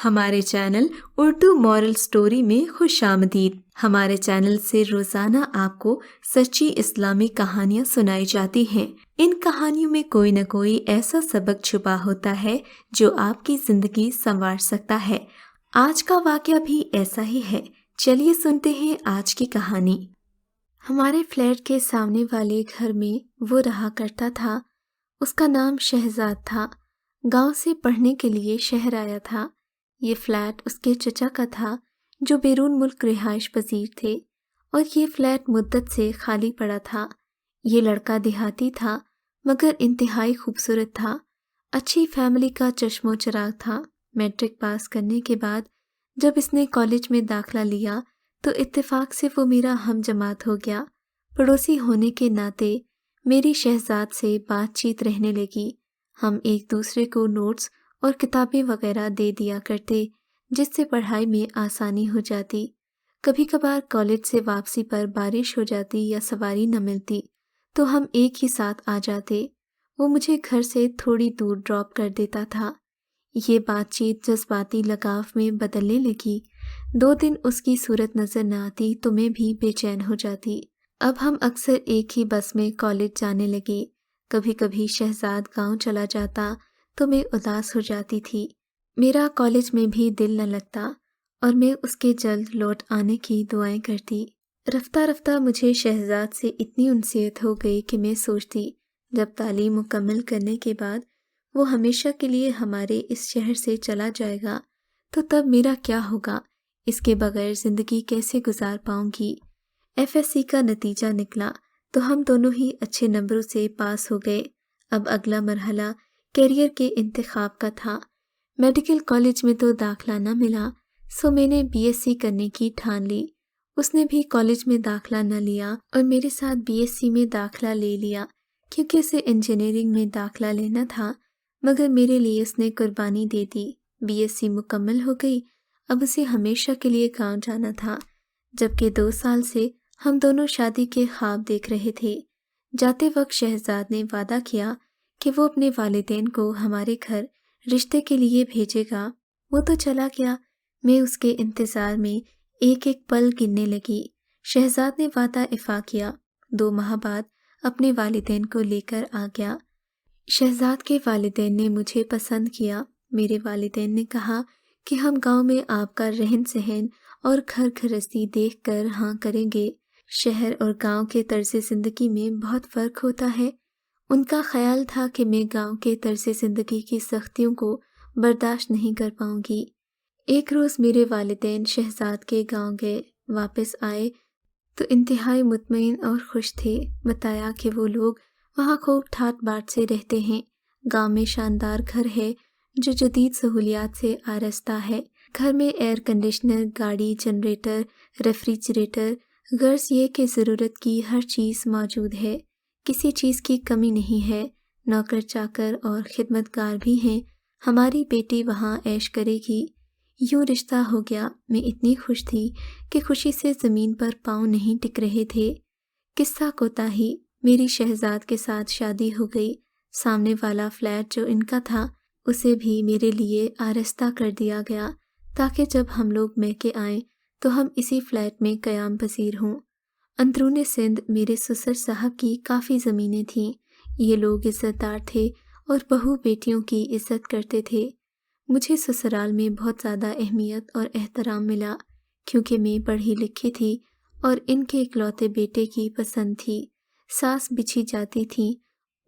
ہمارے channel Urdu moral story میں خوش آمدید۔ ہمارے چینل سے روزانہ آپ کو سچی اسلامی کہانیاں سنائی جاتی ہیں۔ ان کہانیوں میں کوئی نہ کوئی ایسا سبق چھپا ہوتا ہے جو آپ کی زندگی سنوار سکتا ہے۔ آج کا واقعہ بھی ایسا ہی ہے۔ چلیے سنتے ہیں آج کی کہانی۔ ہمارے فلیٹ کے سامنے والے گھر میں وہ رہا کرتا تھا۔ اس کا نام شہزاد تھا۔ گاؤں سے پڑھنے کے لیے شہر آیا تھا۔ یہ فلیٹ اس کے چچا کا تھا جو بیرون ملک رہائش پذیر تھے، اور یہ فلیٹ مدت سے خالی پڑا تھا۔ یہ لڑکا دیہاتی تھا مگر انتہائی خوبصورت تھا۔ اچھی فیملی کا چشم و چراغ تھا۔ میٹرک پاس کرنے کے بعد جب اس نے کالج میں داخلہ لیا تو اتفاق سے وہ میرا ہم جماعت ہو گیا۔ پڑوسی ہونے کے ناطے میری شہزاد سے بات چیت رہنے لگی۔ ہم ایک دوسرے کو نوٹس اور کتابیں وغیرہ دے دیا کرتے، جس سے پڑھائی میں آسانی ہو جاتی۔ کبھی کبھار کالج سے واپسی پر بارش ہو جاتی یا سواری نہ ملتی تو ہم ایک ہی ساتھ آ جاتے۔ وہ مجھے گھر سے تھوڑی دور ڈراپ کر دیتا تھا۔ یہ بات چیت جذباتی لگاؤ میں بدلنے لگی۔ 2 دن اس کی صورت نظر نہ آتی تو میں بھی بے چین ہو جاتی۔ اب ہم اکثر ایک ہی بس میں کالج جانے لگے۔ کبھی کبھی شہزاد گاؤں چلا جاتا تو میں اداس ہو جاتی تھی۔ میرا کالج میں بھی دل نہ لگتا اور میں اس کے جلد لوٹ آنے کی دعائیں کرتی۔ رفتہ رفتہ مجھے شہزاد سے اتنی انسیت ہو گئی کہ میں سوچتی جب تعلیم مکمل کرنے کے بعد وہ ہمیشہ کے لیے ہمارے اس شہر سے چلا جائے گا تو تب میرا کیا ہوگا؟ اس کے بغیر زندگی کیسے گزار پاؤں گی؟ FSC کا نتیجہ نکلا تو ہم دونوں ہی اچھے نمبروں سے پاس ہو گئے۔ اب اگلا مرحلہ کیریئر کے انتخاب کا تھا۔ میڈیکل کالج میں تو داخلہ نہ ملا، سو میں نے BSc کرنے کی ٹھان لی۔ اس نے بھی کالج میں داخلہ نہ لیا اور میرے ساتھ BSc میں داخلہ لے لیا کیونکہ اسے انجینئرنگ میں داخلہ لینا تھا، مگر میرے لیے اس نے قربانی دے دی۔ BSc مکمل ہو گئی۔ اب اسے ہمیشہ کے لیے گاؤں جانا تھا، جبکہ 2 سال سے ہم دونوں شادی کے خواب دیکھ رہے تھے۔ جاتے وقت شہزاد نے وعدہ کیا کہ وہ اپنے والدین کو ہمارے گھر رشتے کے لیے بھیجے گا۔ وہ تو چلا گیا، میں اس کے انتظار میں ایک ایک پل گننے لگی۔ شہزاد نے وعدہ وفا کیا، 2 ماہ بعد اپنے والدین کو لے کر آ گیا۔ شہزاد کے والدین نے مجھے پسند کیا۔ میرے والدین نے کہا کہ ہم گاؤں میں آپ کا رہن سہن اور گھر گھرستی دیکھ کر ہاں کریں گے۔ شہر اور گاؤں کے طرز زندگی میں بہت فرق ہوتا ہے۔ ان کا خیال تھا کہ میں گاؤں کے طرز زندگی کی سختیوں کو برداشت نہیں کر پاؤں گی۔ ایک روز میرے والدین شہزاد کے گاؤں گئے، واپس آئے تو انتہائی مطمئن اور خوش تھے۔ بتایا کہ وہ لوگ وہاں خوب ٹھاٹ باٹ سے رہتے ہیں۔ گاؤں میں شاندار گھر ہے جو جدید سہولیات سے آراستہ ہے۔ گھر میں ایئر کنڈیشنر، گاڑی، جنریٹر، ریفریجریٹر، غرض یہ کہ ضرورت کی ہر چیز موجود ہے۔ کسی چیز کی کمی نہیں ہے۔ نوکر چاکر اور خدمتگار بھی ہیں۔ ہماری بیٹی وہاں عیش کرے گی۔ یوں رشتہ ہو گیا۔ میں اتنی خوش تھی کہ خوشی سے زمین پر پاؤں نہیں ٹک رہے تھے۔ قصہ کوتاہی، میری شہزاد کے ساتھ شادی ہو گئی۔ سامنے والا فلیٹ جو ان کا تھا اسے بھی میرے لیے آراستہ کر دیا گیا تاکہ جب ہم لوگ میکے آئیں تو ہم اسی فلیٹ میں قیام پذیر ہوں۔ اندرون سندھ میرے سسر صاحب کی کافی زمینیں تھیں۔ یہ لوگ عزت دار تھے اور بہو بیٹیوں کی عزت کرتے تھے۔ مجھے سسرال میں بہت زیادہ اہمیت اور احترام ملا کیونکہ میں پڑھی لکھی تھی اور ان کے اکلوتے بیٹے کی پسند تھی۔ ساس بچھی جاتی تھی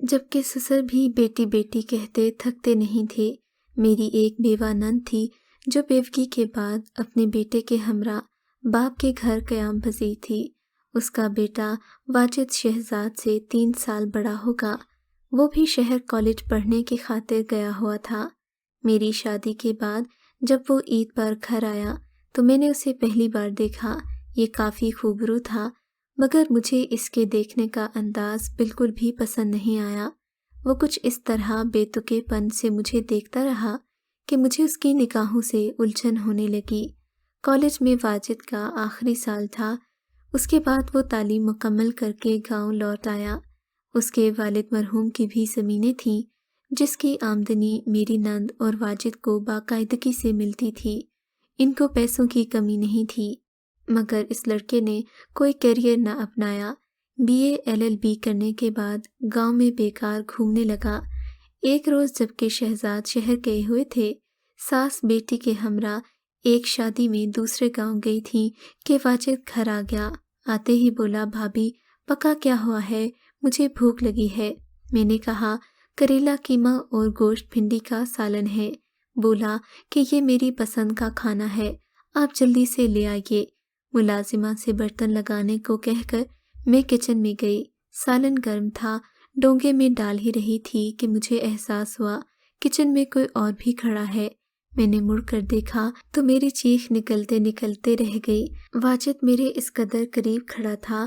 جبکہ سسر بھی بیٹی بیٹی کہتے تھکتے نہیں تھے۔ میری ایک بیوہ نند تھی جو بیوگی کے بعد اپنے بیٹے کے ہمراہ باپ کے گھر قیام پذیر تھی۔ اس کا بیٹا واجد شہزاد سے 3 سال بڑا ہوگا۔ وہ بھی شہر کالج پڑھنے کی خاطر گیا ہوا تھا۔ میری شادی کے بعد جب وہ عید پر گھر آیا تو میں نے اسے پہلی بار دیکھا۔ یہ کافی خوبرو تھا مگر مجھے اس کے دیکھنے کا انداز بالکل بھی پسند نہیں آیا۔ وہ کچھ اس طرح بے تکے پن سے مجھے دیکھتا رہا کہ مجھے اس کی نگاہوں سے الجھن ہونے لگی۔ کالج میں واجد کا آخری سال تھا۔ اس کے بعد وہ تعلیم مکمل کر کے گاؤں لوٹ آیا۔ اس کے والد مرحوم کی بھی زمینیں تھیں جس کی آمدنی میری نند اور واجد کو باقاعدگی سے ملتی تھی۔ ان کو پیسوں کی کمی نہیں تھی، مگر اس لڑکے نے کوئی کیریئر نہ اپنایا۔ BA LLB کرنے کے بعد گاؤں میں بیکار گھومنے لگا۔ ایک روز جب کہ شہزاد شہر گئے ہوئے تھے، ساس بیٹی کے ہمراہ ایک شادی میں دوسرے گاؤں گئی تھی کہ واجد گھر آ گیا۔ آتے ہی بولا، بھابھی پکا کیا ہوا ہے؟ مجھے بھوک لگی ہے۔ میں نے کہا کریلا قیمہ اور گوشت بھنڈی کا سالن ہے۔ بولا کہ یہ میری پسند کا کھانا ہے، آپ جلدی سے لے آئیے۔ ملازمہ سے برتن لگانے کو کہہ کر میں کچن میں گئی۔ سالن گرم تھا، ڈونگے میں ڈال ہی رہی تھی کہ مجھے احساس ہوا کچن میں کوئی اور بھی کھڑا ہے۔ میں نے مڑ کر دیکھا تو میری چیخ نکلتے نکلتے رہ گئی۔ واجد میرے اس قدر قریب کھڑا تھا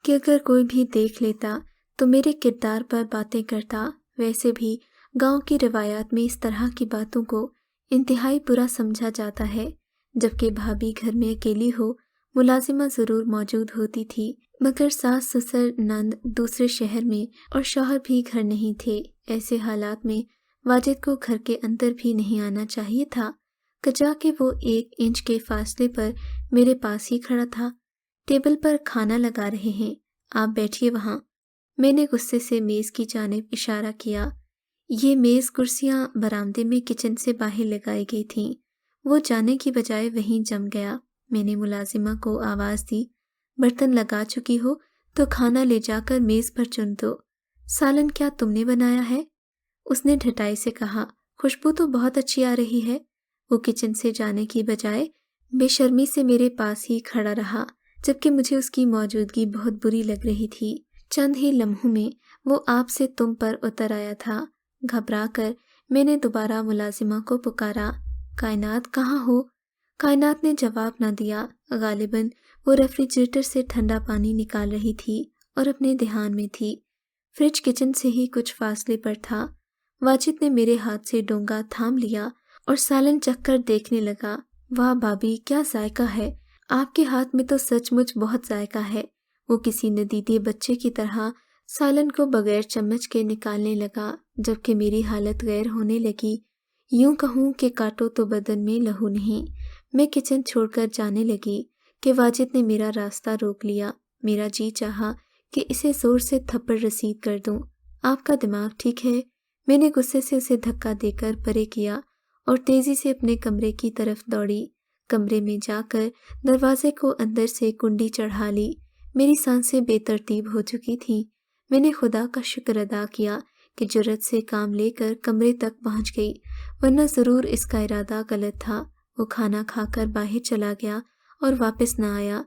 کہ اگر کوئی بھی دیکھ لیتا تو میرے کردار پر باتیں کرتا۔ ویسے بھی گاؤں کی روایات میں اس طرح کی باتوں کو انتہائی برا سمجھا جاتا ہے۔ جبکہ بھابھی گھر میں اکیلی ہو، ملازمہ ضرور موجود ہوتی تھی، مگر ساس سسر نند دوسرے شہر میں اور شوہر بھی گھر نہیں تھے۔ ایسے حالات میں واجد کو گھر کے اندر بھی نہیں آنا چاہیے تھا، کجا کہ وہ 1 انچ کے فاصلے پر میرے پاس ہی کھڑا تھا۔ ٹیبل پر کھانا لگا رہے ہیں، آپ بیٹھیے وہاں۔ میں نے غصے سے میز کی جانب اشارہ کیا۔ یہ میز کرسیاں برآمدے میں کچن سے باہر لگائی گئی تھیں، وہ جانے کی بجائے وہیں جم گیا۔ میں نے ملازمہ کو آواز دی، برتن لگا چکی ہو تو کھانا لے جا کر میز پر چن دو۔ سالن کیا تم نے بنایا ہے؟ اس نے ڈھٹائی سے کہا۔ خوشبو تو بہت اچھی آ رہی ہے۔ وہ کچن سے جانے کی بجائے بے شرمی سے میرے پاس ہی کھڑا رہا، جبکہ مجھے اس کی موجودگی بہت بری لگ رہی تھی۔ چند ہی لمحوں میں وہ آپ سے تم پر اتر آیا تھا۔ گھبرا کر میں نے دوبارہ ملازمہ کو پکارا، کائنات کہاں ہو؟ کائنات نے جواب نہ دیا۔ غالباً وہ ریفریجریٹر سے ٹھنڈا پانی نکال رہی تھی اور اپنے دھیان میں تھی۔ فریج کچن سے ہی کچھ فاصلے پر تھا۔ واجد نے میرے ہاتھ سے ڈونگا تھام لیا اور سالن چکھ کر دیکھنے لگا۔ واہ بھابھی، کیا ذائقہ ہے! آپ کے ہاتھ میں تو سچ مچ بہت ذائقہ ہے۔ وہ کسی ندیدے بچے کی طرح سالن کو بغیر چمچ کے نکالنے لگا، جبکہ میری حالت غیر ہونے لگی۔ یوں کہوں کہ کاٹو تو بدن میں لہو نہیں۔ میں کچن چھوڑ کر جانے لگی کہ واجد نے میرا راستہ روک لیا۔ میرا جی چاہا کہ اسے زور سے تھپڑ رسید کر دوں۔ آپ کا دماغ ٹھیک ہے؟ میں نے غصے سے اسے دھکا دے کر پرے کیا اور تیزی سے اپنے کمرے کی طرف دوڑی۔ کمرے میں جا کر دروازے کو اندر سے کنڈی چڑھا لی۔ میری سانسیں بے ترتیب ہو چکی تھیں۔ میں نے خدا کا شکر ادا کیا کہ جرأت سے کام لے کر کمرے تک پہنچ گئی، ورنہ ضرور اس کا ارادہ غلط تھا۔ وہ کھانا کھا کر باہر چلا گیا اور واپس نہ آیا،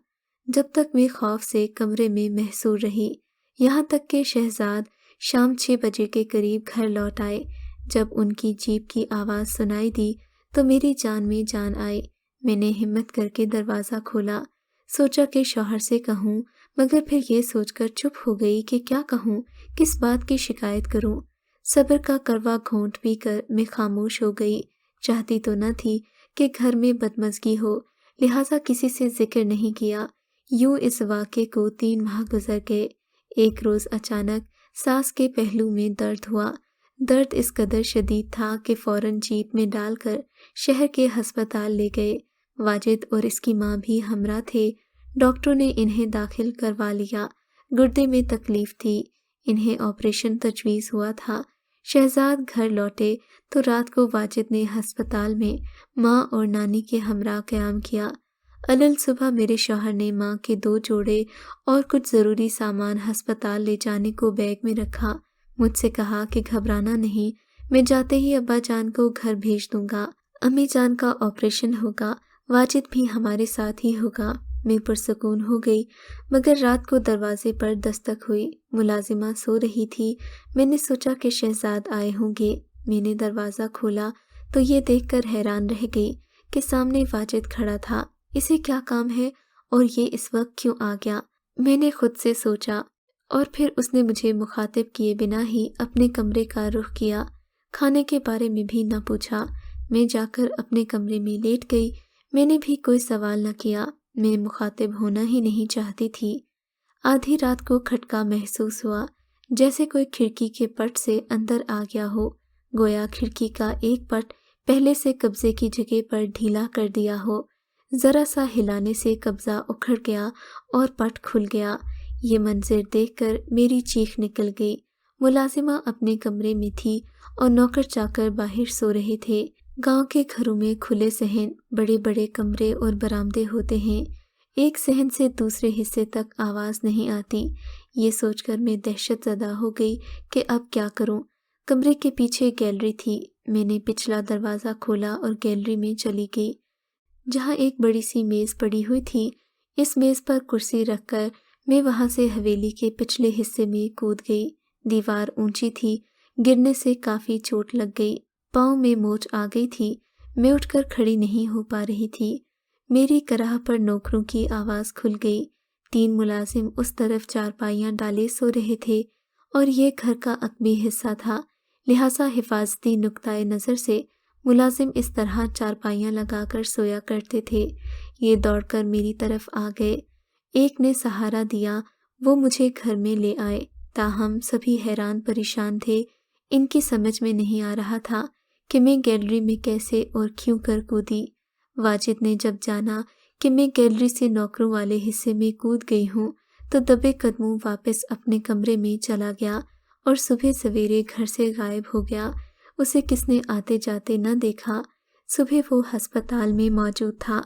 جب تک میں خوف سے کمرے میں محصور رہی، یہاں تک کہ شہزاد شام 6 بجے کے قریب گھر لوٹ آئے۔ جب ان کی جیپ کی آواز سنائی دی تو میری جان میں جان آئی۔ میں نے ہمت کر کے دروازہ کھولا، سوچا کہ شوہر سے کہوں، مگر پھر یہ سوچ کر چپ ہو گئی کہ کیا کہوں، کس بات کی شکایت کروں۔ صبر کا کروا گھونٹ پی کر میں خاموش ہو گئی۔ چاہتی تو نہ تھی کہ گھر میں بدمزگی ہو، لہٰذا کسی سے ذکر نہیں کیا۔ یوں اس واقعے کو 3 ماہ گزر گئے۔ ایک روز اچانک ساس کے پہلو میں درد ہوا۔ درد اس قدر شدید تھا کہ فوراً جیپ میں ڈال کر شہر کے ہسپتال لے گئے۔ واجد اور اس کی ماں بھی ہمراہ تھے۔ ڈاکٹروں نے انہیں داخل کروا لیا۔ گردے میں تکلیف تھی، انہیں آپریشن تجویز ہوا تھا۔ شہزاد گھر لوٹے تو رات کو واجد نے ہسپتال میں ماں اور نانی کے ہمراہ قیام کیا۔ علل صبح میرے شوہر نے ماں کے 2 جوڑے اور کچھ ضروری سامان ہسپتال لے جانے کو بیگ میں رکھا۔ مجھ سے کہا کہ گھبرانا نہیں، میں جاتے ہی ابا جان کو گھر بھیج دوں گا، امی جان کا آپریشن ہوگا، واجد بھی ہمارے ساتھ ہی ہوگا۔ میں پرسکون ہو گئی، مگر رات کو دروازے پر دستک ہوئی۔ ملازمہ سو رہی تھی۔ میں نے سوچا کہ شہزاد آئے ہوں گے۔ میں نے دروازہ کھولا تو یہ دیکھ کر حیران رہ گئی کہ سامنے واجد کھڑا تھا۔ اسے کیا کام ہے اور یہ اس وقت کیوں آ گیا؟ میں نے خود سے سوچا، اور پھر اس نے مجھے مخاطب کیے بنا ہی اپنے کمرے کا رخ کیا۔ کھانے کے بارے میں بھی نہ پوچھا۔ میں جا کر اپنے کمرے میں لیٹ گئی۔ میں نے بھی کوئی سوال نہ کیا، میں مخاطب ہونا ہی نہیں چاہتی تھی۔ آدھی رات کو کھٹکا محسوس ہوا، جیسے کوئی کھڑکی کے پٹ سے اندر آ گیا ہو۔ گویا کھڑکی کا ایک پٹ پہلے سے قبضے کی جگہ پر ڈھیلا کر دیا ہو۔ ذرا سا ہلانے سے قبضہ اکھڑ گیا اور پٹ کھل گیا۔ یہ منظر دیکھ کر میری چیخ نکل گئی۔ ملازمہ اپنے کمرے میں تھی اور نوکر چاکر باہر سو رہے تھے۔ گاؤں کے گھروں میں کھلے صحن، بڑے بڑے کمرے اور برآمدے ہوتے ہیں۔ ایک صحن سے دوسرے حصے تک آواز نہیں آتی۔ یہ سوچ کر میں دہشت زدہ ہو گئی کہ اب کیا کروں۔ کمرے کے پیچھے گیلری تھی۔ میں نے پچھلا دروازہ کھولا اور گیلری میں چلی گئی، جہاں ایک بڑی سی میز پڑی ہوئی تھی۔ اس میز پر کرسی رکھ کر میں وہاں سے حویلی کے پچھلے حصے میں کود گئی۔ دیوار اونچی تھی، گرنے سے کافی چوٹ لگ گئی، پاؤں میں موچ آ گئی تھی۔ میں اٹھ کر کھڑی نہیں ہو پا رہی تھی۔ میری کراہ پر نوکروں کی آواز کھل گئی۔ 3 ملازم اس طرف چارپائیاں ڈالے سو رہے تھے اور یہ گھر کا عقبی حصہ تھا، لہٰذا حفاظتی نقطۂ نظر سے ملازم اس طرح چارپائیاں لگا کر سویا کرتے تھے۔ یہ دوڑ کر میری طرف آ گئے۔ ایک نے سہارا دیا، وہ مجھے گھر میں لے آئے، تاہم سبھی حیران پریشان تھے۔ ان کی سمجھ میں نہیں آ رہا تھا کہ میں گیلری میں کیسے اور کیوں کر کودی۔ واجد نے جب جانا کہ میں گیلری سے نوکروں والے حصے میں کود گئی ہوں تو دبے قدموں واپس اپنے کمرے میں چلا گیا اور صبح سویرے گھر سے غائب ہو گیا۔ اسے کس نے آتے جاتے نہ دیکھا۔ صبح وہ ہسپتال میں موجود تھا۔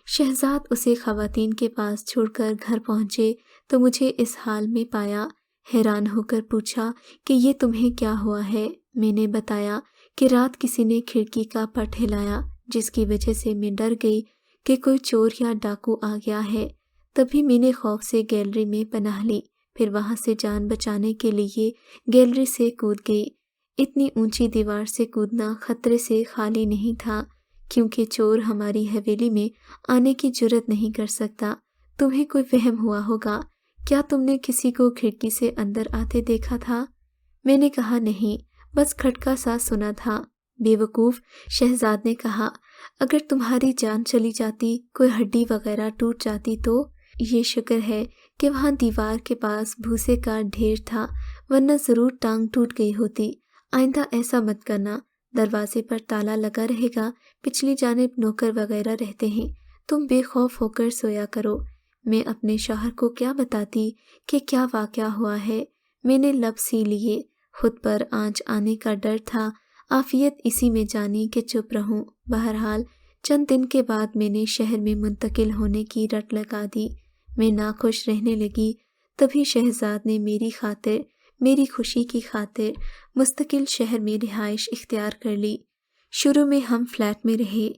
شہزاد اسے خواتین کے پاس چھوڑ کر گھر پہنچے تو مجھے اس حال میں پایا۔ حیران ہو کر پوچھا کہ یہ تمہیں کیا ہوا ہے؟ میں نے بتایا کہ رات کسی نے کھڑکی کا پٹ ہلایا، جس کی وجہ سے میں ڈر گئی کہ کوئی چور یا ڈاکو آ گیا ہے۔ تبھی میں نے خوف سے گیلری میں پناہ لی، پھر وہاں سے جان بچانے کے لیے گیلری سے کود گئی۔ اتنی اونچی دیوار سے کودنا خطرے سے خالی نہیں تھا، کیونکہ چور ہماری حویلی میں آنے کی جرات نہیں کر سکتا۔ تمہیں کوئی وہم ہوا ہوگا، کیا تم نے کسی کو کھڑکی سے اندر آتے دیکھا تھا؟ میں نے کہا نہیں، بس کھٹکا سا سنا تھا۔ بے وقوف، شہزاد نے کہا، اگر تمہاری جان چلی جاتی، کوئی ہڈی وغیرہ ٹوٹ جاتی تو؟ یہ شکر ہے کہ وہاں دیوار کے پاس بھوسے کا ڈھیر تھا، ورنہ ضرور ٹانگ ٹوٹ گئی ہوتی۔ آئندہ ایسا مت کرنا۔ دروازے پر تالا لگا رہے گا، پچھلی جانب نوکر وغیرہ رہتے ہیں، تم بے خوف ہو کر سویا کرو۔ میں اپنے شوہر کو کیا بتاتی کہ کیا واقعہ ہوا ہے؟ میں نے لب سی لیے، خود پر آنچ آنے کا ڈر تھا۔ عافیت اسی میں جانی کہ چپ رہوں۔ بہرحال چند دن کے بعد میں نے شہر میں منتقل ہونے کی رٹ لگا دی۔ میں ناخوش رہنے لگی۔ تبھی شہزاد نے میری خاطر، میری خوشی کی خاطر مستقل شہر میں رہائش اختیار کر لی۔ شروع میں ہم فلیٹ میں رہے،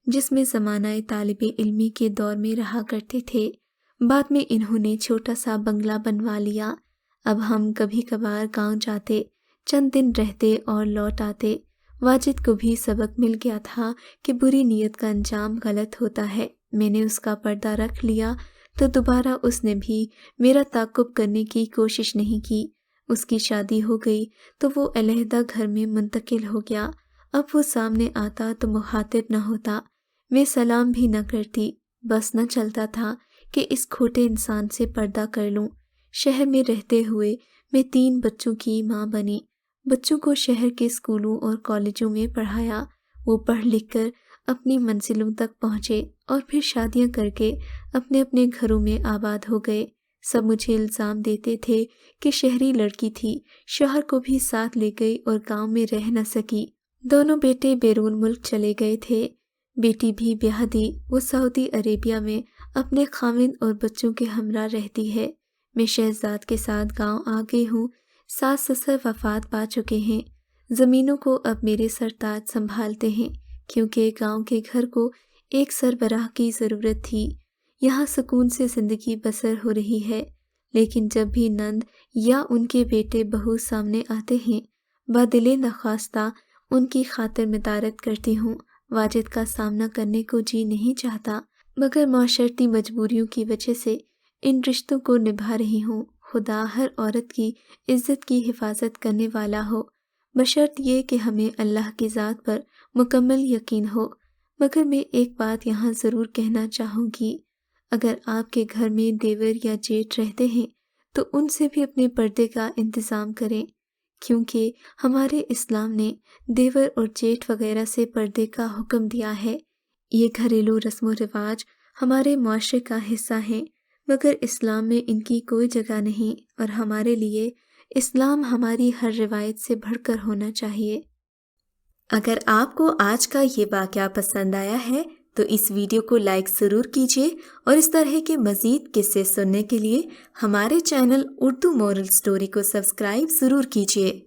جس میں زمانہ طالب علمی کے دور میں رہا کرتے تھے۔ بعد میں انہوں نے چھوٹا سا بنگلہ بنوا لیا۔ اب ہم کبھی کبھار گاؤں جاتے، چند دن رہتے اور لوٹ آتے۔ واجد کو بھی سبق مل گیا تھا کہ بری نیت کا انجام غلط ہوتا ہے۔ میں نے اس کا پردہ رکھ لیا تو دوبارہ اس نے بھی میرا تعاقب کرنے کی کوشش نہیں کی۔ اس کی شادی ہو گئی تو وہ علیحدہ گھر میں منتقل ہو گیا۔ اب وہ سامنے آتا تو مخاطب نہ ہوتا، میں سلام بھی نہ کرتی، بس نہ چلتا تھا کہ اس کھوٹے انسان سے پردہ کر لوں۔ شہر میں رہتے ہوئے میں 3 بچوں کی ماں بنی۔ بچوں کو شہر کے اسکولوں اور کالجوں میں پڑھایا۔ وہ پڑھ لکھ کر اپنی منزلوں تک پہنچے اور پھر شادیاں کر کے اپنے اپنے گھروں میں آباد ہو گئے۔ سب مجھے الزام دیتے تھے کہ شہری لڑکی تھی، شوہر کو بھی ساتھ لے گئی اور گاؤں میں رہ نہ سکی۔ دونوں بیٹے بیرون ملک چلے گئے تھے، بیٹی بھی بیاہ دی، وہ سعودی عربیہ میں اپنے خاوند اور بچوں کے ہمراہ رہتی ہے۔ میں شہزاد کے ساتھ گاؤں آ گئی ہوں۔ ساس سسر وفات پا چکے ہیں، زمینوں کو اب میرے سرتاج سنبھالتے ہیں، کیونکہ گاؤں کے گھر کو ایک سربراہ کی ضرورت تھی۔ یہاں سکون سے زندگی بسر ہو رہی ہے، لیکن جب بھی نند یا ان کے بیٹے بہو سامنے آتے ہیں، بدل نخواستہ ان کی خاطر مدارت کرتی ہوں۔ واجد کا سامنا کرنے کو جی نہیں چاہتا، مگر معاشرتی مجبوریوں کی وجہ سے ان رشتوں کو نبھا رہی ہوں۔ خدا ہر عورت کی عزت کی حفاظت کرنے والا ہو، بشرط یہ کہ ہمیں اللہ کی ذات پر مکمل یقین ہو۔ مگر میں ایک بات یہاں ضرور کہنا چاہوں گی، اگر آپ کے گھر میں دیور یا جیٹھ رہتے ہیں تو ان سے بھی اپنے پردے کا انتظام کریں، کیونکہ ہمارے اسلام نے دیور اور جیٹھ وغیرہ سے پردے کا حکم دیا ہے۔ یہ گھریلو رسم و رواج ہمارے معاشرے کا حصہ ہیں، مگر اسلام میں ان کی کوئی جگہ نہیں، اور ہمارے لیے اسلام ہماری ہر روایت سے بڑھ کر ہونا چاہیے۔ اگر آپ کو آج کا یہ واقعہ پسند آیا ہے تو اس ویڈیو کو لائک ضرور کیجیے، اور اس طرح کے مزید قصے سننے کے لیے ہمارے چینل اردو مورل سٹوری کو سبسکرائب ضرور کیجیے۔